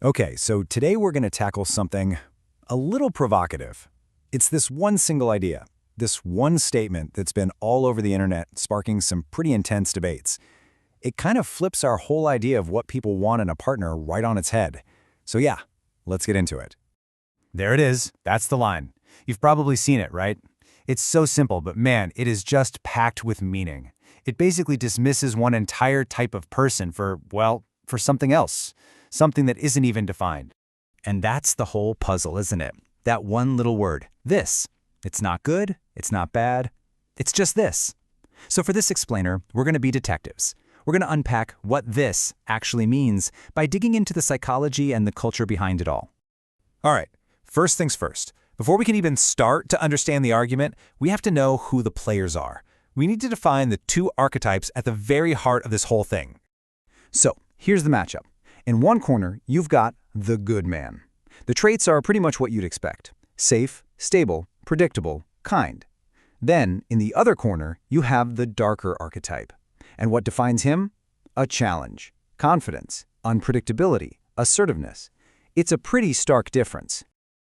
Okay, so today we're going to tackle something a little provocative. It's this one single idea, this one statement that's been all over the internet, sparking some pretty intense debates. It kind of flips our whole idea of what people want in a partner right on its head. So yeah, let's get into it. There it is. That's the line. You've probably seen it, right? It's so simple, but man, it is just packed with meaning. It basically dismisses one entire type of person for something else, something that isn't even defined. And that's the whole puzzle, isn't it? That one little word, this. It's not good, it's not bad, it's just this. So for this explainer, we're going to be detectives. We're going to unpack what this actually means by digging into the psychology and the culture behind it all. All right, first things first. Before we can even start to understand the argument, we have to know who the players are. We need to define the two archetypes at the very heart of this whole thing. So here's the matchup. In one corner, you've got the good man. The traits are pretty much what you'd expect. Safe, stable, predictable, kind. Then, in the other corner, you have the darker archetype. And what defines him? A challenge, confidence, unpredictability, assertiveness. It's a pretty stark difference.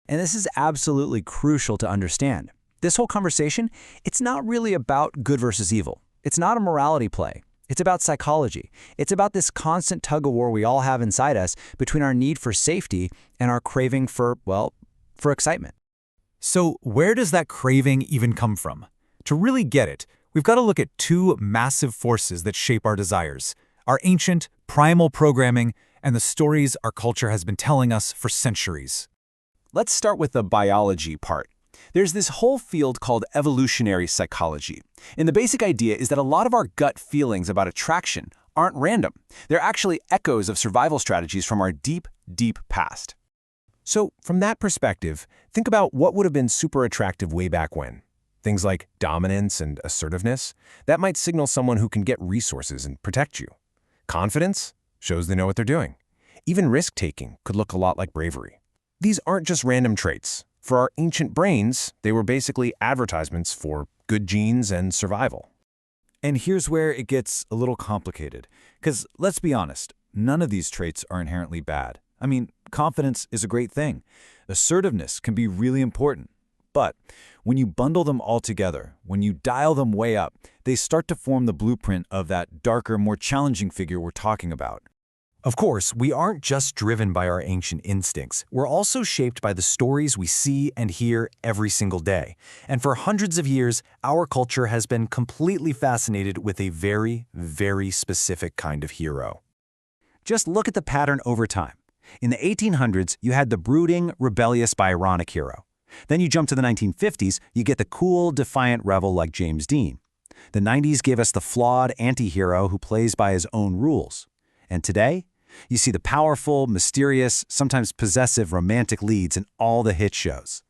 And this is absolutely crucial to understand. This whole conversation, it's not really about good versus evil. It's not a morality play. It's about psychology. It's about this constant tug-of-war we all have inside us between our need for safety and our craving for excitement. So where does that craving even come from? To really get it, we've got to look at two massive forces that shape our desires: our ancient, primal programming and the stories our culture has been telling us for centuries. Let's start with the biology part. There's this whole field called evolutionary psychology. And the basic idea is that a lot of our gut feelings about attraction aren't random. They're actually echoes of survival strategies from our deep, deep past. So from that perspective, think about what would have been super attractive way back when. Things like dominance and assertiveness, that might signal someone who can get resources and protect you. Confidence shows they know what they're doing. Even risk-taking could look a lot like bravery. These aren't just random traits. For our ancient brains, they were basically advertisements for good genes and survival. And here's where it gets a little complicated. Because let's be honest, none of these traits are inherently bad. I mean, confidence is a great thing. Assertiveness can be really important. But when you bundle them all together, when you dial them way up, they start to form the blueprint of that darker, more challenging figure we're talking about. Of course, we aren't just driven by our ancient instincts. We're also shaped by the stories we see and hear every single day. And for hundreds of years, our culture has been completely fascinated with a very, very specific kind of hero. Just look at the pattern over time. In the 1800s, you had the brooding, rebellious, Byronic hero. Then you jump to the 1950s, you get the cool, defiant rebel like James Dean. The 90s gave us the flawed anti-hero who plays by his own rules. And today, you see the powerful, mysterious, sometimes possessive romantic leads in all the hit shows.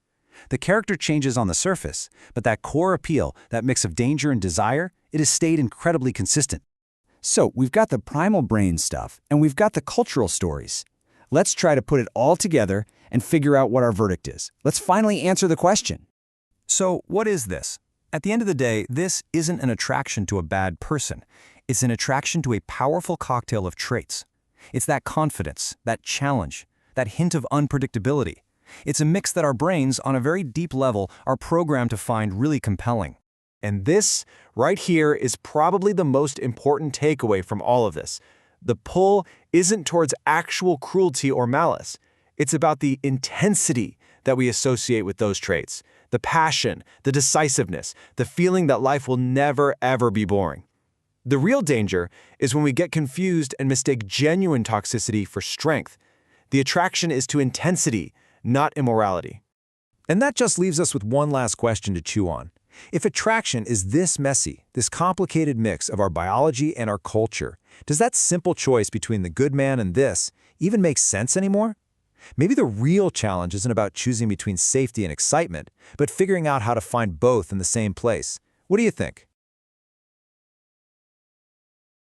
The character changes on the surface, but that core appeal, that mix of danger and desire, it has stayed incredibly consistent. So we've got the primal brain stuff, and we've got the cultural stories. Let's try to put it all together and figure out what our verdict is. Let's finally answer the question. So what is this? At the end of the day, this isn't an attraction to a bad person. It's an attraction to a powerful cocktail of traits. It's that confidence, that challenge, that hint of unpredictability. It's a mix that our brains, on a very deep level, are programmed to find really compelling. And this, right here, is probably the most important takeaway from all of this. The pull isn't towards actual cruelty or malice. It's about the intensity that we associate with those traits, the passion, the decisiveness, the feeling that life will never, ever be boring. The real danger is when we get confused and mistake genuine toxicity for strength. The attraction is to intensity, not immorality. And that just leaves us with one last question to chew on. If attraction is this messy, this complicated mix of our biology and our culture, does that simple choice between the good man and this even make sense anymore? Maybe the real challenge isn't about choosing between safety and excitement, but figuring out how to find both in the same place. What do you think?